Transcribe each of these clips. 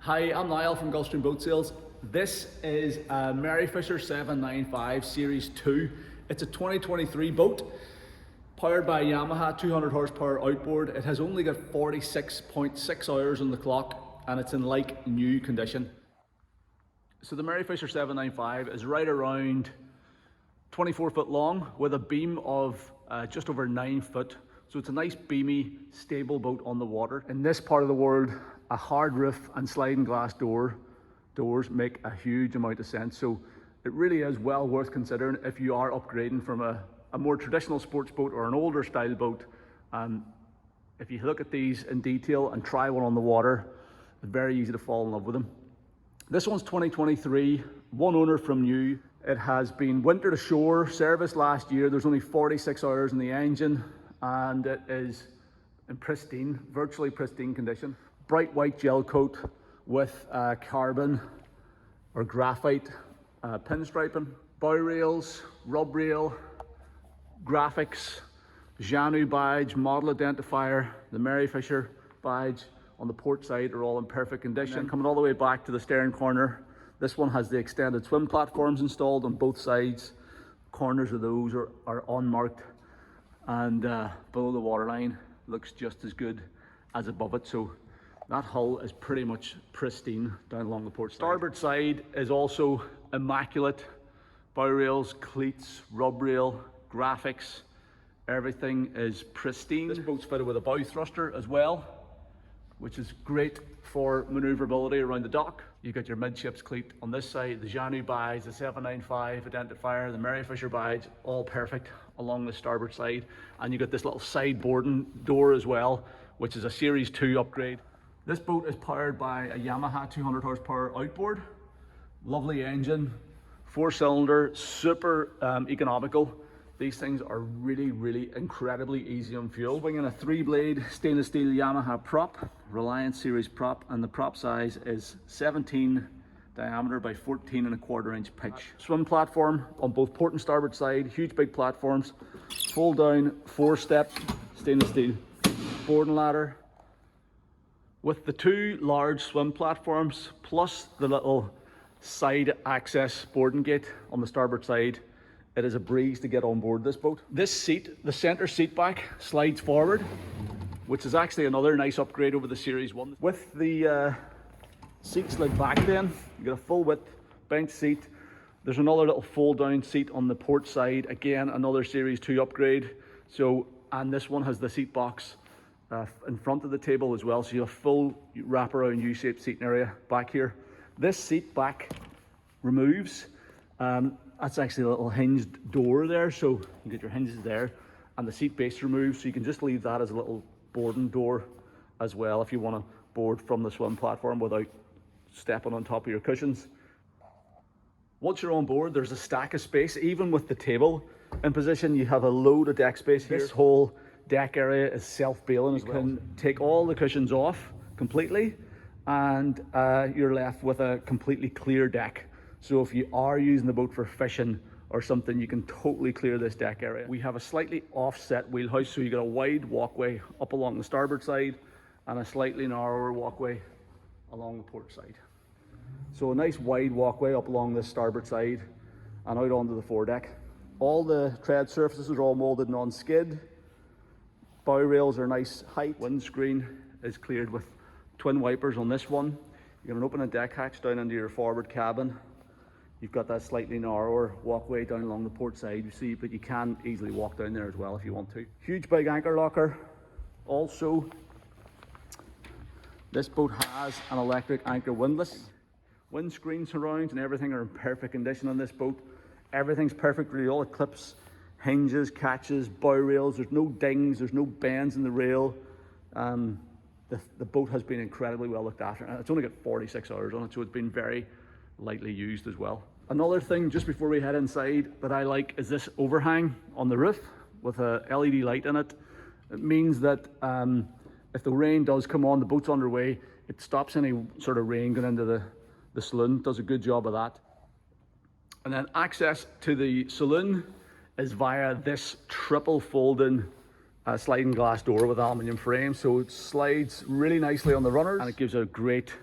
Hi, I'm Niall from Gulfstream Boat Sales. This is a Merry Fisher 795 Series 2. It's a 2023 boat, powered by Yamaha 200HP outboard. It has only got 46.6 hours on the clock and it's in like new condition. So the Merry Fisher 795 is right around 24 foot long with a beam of just over 9 foot. So it's a nice beamy, stable boat on the water. In this part of the world, a hard roof and sliding glass doors make a huge amount of sense. So it really is well worth considering if you are upgrading from a more traditional sports boat or an older style boat. If you look at these in detail and try one on the water, it's very easy to fall in love with them. This one's 2023, one owner from new. It has been winter to shore, serviced last year. There's only 46 hours in the engine and it is in pristine, virtually pristine condition. Bright white gel coat with carbon or graphite pinstriping, bow rails, rub rail, graphics, Jeanneau badge, model identifier, the Merry Fisher badge on the port side are all in perfect condition. Coming all the way back to the stern corner, this one has the extended swim platforms installed on both sides. Corners of those are unmarked, and below the waterline looks just as good as above it. So that hull is pretty much pristine down along the port side. Starboard side is also immaculate. Bow rails, cleats, rub rail, graphics, everything is pristine. This boat's fitted with a bow thruster as well, which is great for maneuverability around the dock. You've got your midships cleat on this side, the Jeanneau badge, the 795 identifier, the Merry Fisher badge, all perfect along the starboard side. And you've got this little side boarding door as well, which is a Series 2 upgrade. This boat is powered by a Yamaha 200HP outboard. Lovely engine, 4-cylinder, super economical. These things are really incredibly easy on fuel. Swinging a 3-blade stainless steel Yamaha prop, Reliance series prop, and the prop size is 17 diameter by 14.25 inch pitch. Swim platform on both port and starboard side, huge big platforms. Fold down 4-step stainless steel boarding ladder. With the 2 large swim platforms plus the little side access boarding gate on the starboard side, it is a breeze to get on board this boat. This seat, the center seat back, slides forward, which is actually another nice upgrade over the Series 1. With the seat slid back then, you get a full width bench seat. There's another little fold down seat on the port side, again another Series 2 upgrade. So, and this one has the seat box in front of the table as well, so you have full wraparound U-shaped seating area back here. This seat back removes. That's actually a little hinged door there, so you get your hinges there, and the seat base removed, so you can just leave that as a little boarding door as well if you want to board from the swim platform without stepping on top of your cushions. Once you're on board, there's a stack of space. Even with the table in position, you have a load of deck space here. This whole deck area is self-bailing. You can take all the cushions off completely, and you're left with a completely clear deck. So if you are using the boat for fishing or something, you can totally clear this deck area. We have a slightly offset wheelhouse, so you got a wide walkway up along the starboard side and a slightly narrower walkway along the port side. So a nice wide walkway up along the starboard side and out onto the foredeck. All the tread surfaces are all molded non-skid. Bow rails are nice height. Windscreen is cleared with twin wipers on this one. You're going to open a deck hatch down into your forward cabin. You've got that slightly narrower walkway down along the port side, you see, but you can easily walk down there as well if you want to. Huge big anchor locker. Also, this boat has an electric anchor windlass. Windscreen surrounds and everything are in perfect condition on this boat. Everything's perfect, really. All the clips, hinges, catches, bow rails. There's no dings, there's no bends in the rail. The boat has been incredibly well looked after. It's only got 46 hours on it, so it's been very lightly used as well. Another thing just before we head inside that I like is this overhang on the roof with a LED light in it. It means that if the rain does come on, the boat's underway, it stops any sort of rain going into the saloon. Does a good job of that. And then access to the saloon is via this triple folding sliding glass door with aluminium frame, so it slides really nicely on the runners and it gives a great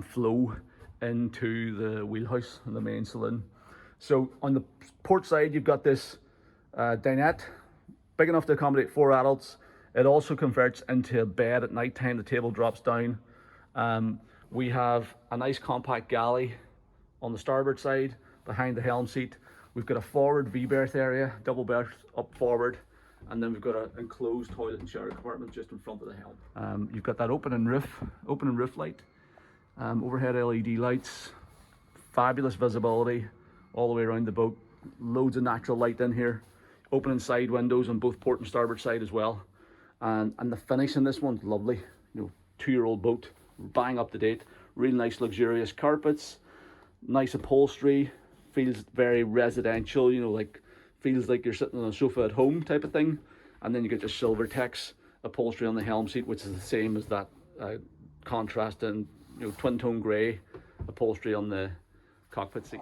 flow into the wheelhouse and the main saloon. So on the port side, you've got this dinette, big enough to accommodate 4 adults. It also converts into a bed at night time. The table drops down. We have a nice compact galley on the starboard side behind the helm seat. We've got a forward V-berth area, double berth up forward, and then we've got an enclosed toilet and shower compartment just in front of the helm. You've got that opening roof light, overhead LED lights, fabulous visibility all the way around the boat, loads of natural light in here, opening side windows on both port and starboard side as well. And the finish in this one's lovely. 2-year-old boat, bang up to date, really nice luxurious carpets, nice upholstery, feels very residential, like feels like you're sitting on a sofa at home type of thing. And then you get your Silvertex upholstery on the helm seat, which is the same as that contrast and twin tone grey upholstery on the cockpit seat.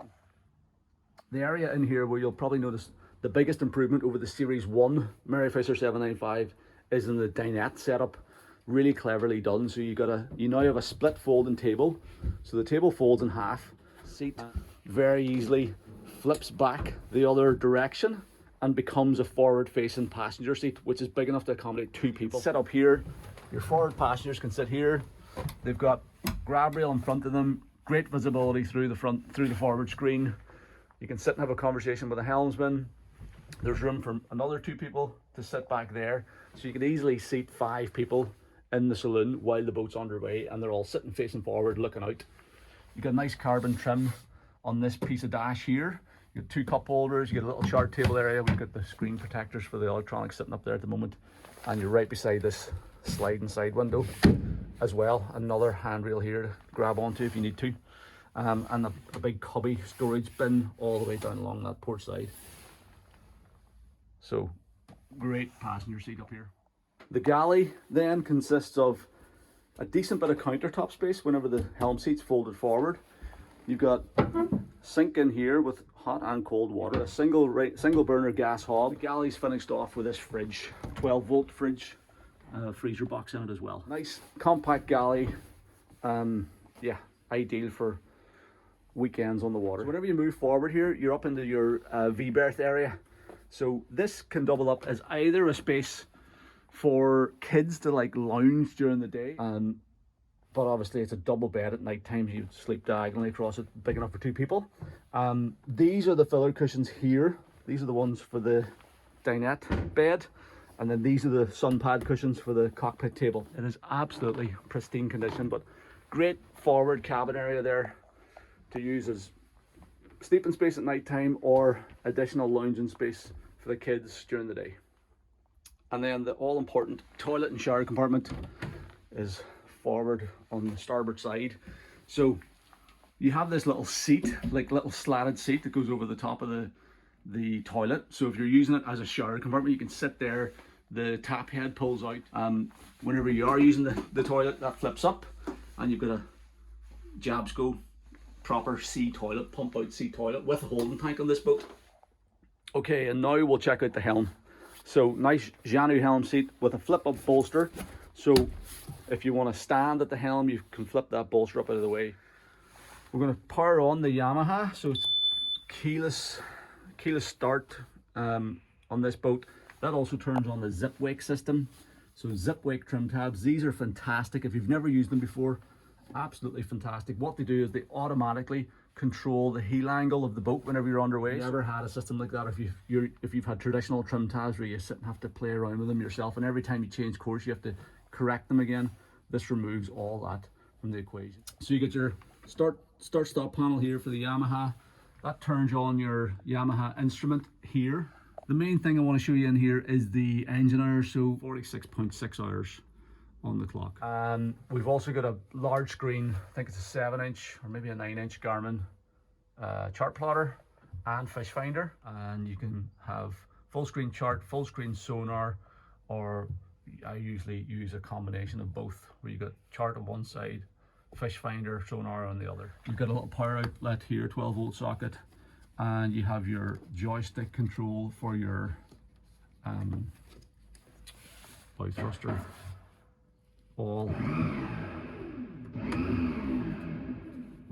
The area in here where you'll probably notice the biggest improvement over the Series 1 Merry Fisher 795 is in the dinette setup. Really cleverly done. So you now have a split folding table, so the table folds in half. Seat very easily flips back the other direction and becomes a forward facing passenger seat, which is big enough to accommodate 2 people. Sit up here, your forward passengers can sit here. They've got grab rail in front of them, great visibility through the forward screen. You can sit and have a conversation with the helmsman. There's room for another 2 people to sit back there, so you can easily seat 5 people in the saloon while the boat's underway, and they're all sitting facing forward looking out. You've got nice carbon trim on this piece of dash here. You got 2 cup holders, you get a little chart table area. We've got the screen protectors for the electronics sitting up there at the moment, and you're right beside this sliding side window as well. Another handrail here to grab onto if you need to, and a big cubby storage bin all the way down along that port side. So great passenger seat up here. The galley then consists of a decent bit of countertop space whenever the helm seat's folded forward. You've got sink in here with hot and cold water, a single burner gas hob. The galley's finished off with this fridge, 12-volt fridge, freezer box in it as well. Nice compact galley, yeah, ideal for weekends on the water. So whenever you move forward here, you're up into your V-berth area. So this can double up as either a space for kids to lounge during the day, but obviously it's a double bed at night time. You sleep diagonally across it, big enough for 2 people. These are the filler cushions here. These are the ones for the dinette bed, and then these are the sunpad cushions for the cockpit table. It is absolutely pristine condition, but great forward cabin area there to use as sleeping space at night time or additional lounging space for the kids during the day. And then the all-important toilet and shower compartment is forward on the starboard side. So you have this little seat, little slatted seat that goes over the top of the toilet. So if you're using it as a shower compartment, you can sit there. The tap head pulls out. Whenever you are using the toilet, that flips up, and you've got a Jabsco proper sea toilet, pump out sea toilet with a holding tank on this boat. Okay, and now we'll check out the helm. So nice Jeanneau helm seat with a flip up bolster. So if you want to stand at the helm, you can flip that bolster up out of the way. We're going to power on the Yamaha, so it's keyless start on this boat. That also turns on the zip wake system. So zip wake trim tabs, these are fantastic. If you've never used them before, absolutely fantastic. What they do is they automatically control the heel angle of the boat whenever you're underway. If you've ever had a system like that, if you've had traditional trim tabs where you sit and have to play around with them yourself, and every time you change course you have to correct them again, this removes all that from the equation. So you get your start stop panel here for the Yamaha. That turns on your Yamaha instrument here. The main thing I want to show you in here is the engine hours, so 46.6 hours on the clock. We've also got a large screen, I think it's a 7-inch or maybe a 9-inch Garmin chart plotter and fish finder, and you can have full screen chart, full screen sonar, or I usually use a combination of both, where you got chart on one side, fish finder, sonar on the other. You've got a little power outlet here, 12-volt socket, and you have your joystick control for your bow thruster, all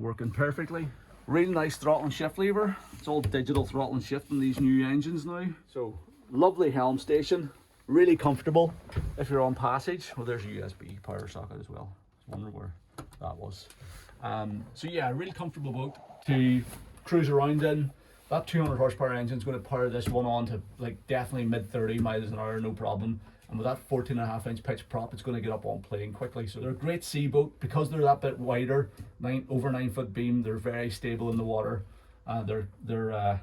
working perfectly. Real nice throttle and shift lever. It's all digital throttle and shift in these new engines now. So lovely helm station, really comfortable if you're on passage. Well, there's a USB power socket as well. I was wondering where that was. So yeah, a really comfortable boat to cruise around in. That 200 horsepower engine is going to power this one on to like definitely mid 30 miles an hour, no problem. And with that 14.5-inch pitch prop, it's going to get up on plane quickly. So they're a great sea boat because they're that bit wider, over 9-foot beam. They're very stable in the water. They're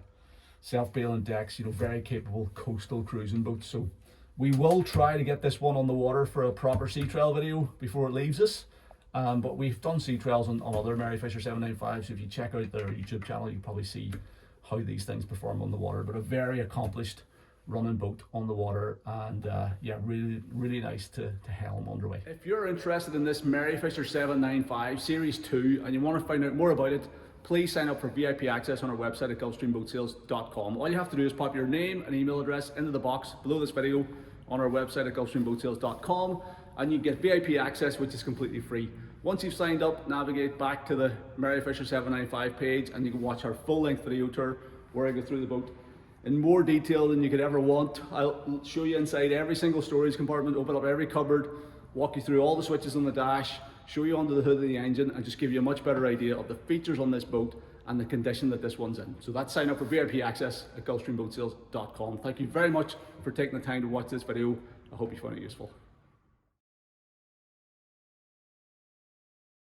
self-bailing decks, you know, very capable coastal cruising boats. So we will try to get this one on the water for a proper sea trail video before it leaves us. But we've done sea trails on other Merry Fisher 795s. So if you check out their YouTube channel, you probably see how these things perform on the water. But a very accomplished running boat on the water, and yeah, really nice to helm underway. If you're interested in this Merry Fisher 795 Series 2 and you want to find out more about it, please sign up for VIP access on our website at gulfstreamboatsales.com. All you have to do is pop your name and email address into the box below this video on our website at gulfstreamboatsales.com, and you get VIP access, which is completely free. Once you've signed up, navigate back to the Merry Fisher 795 page and you can watch our full-length video tour where I go through the boat in more detail than you could ever want. I'll show you inside every single storage compartment, open up every cupboard, walk you through all the switches on the dash, show you under the hood of the engine, and just give you a much better idea of the features on this boat and the condition that this one's in. So that's sign up for VIP access at gulfstreamboatsales.com. Thank you very much for taking the time to watch this video. I hope you found it useful.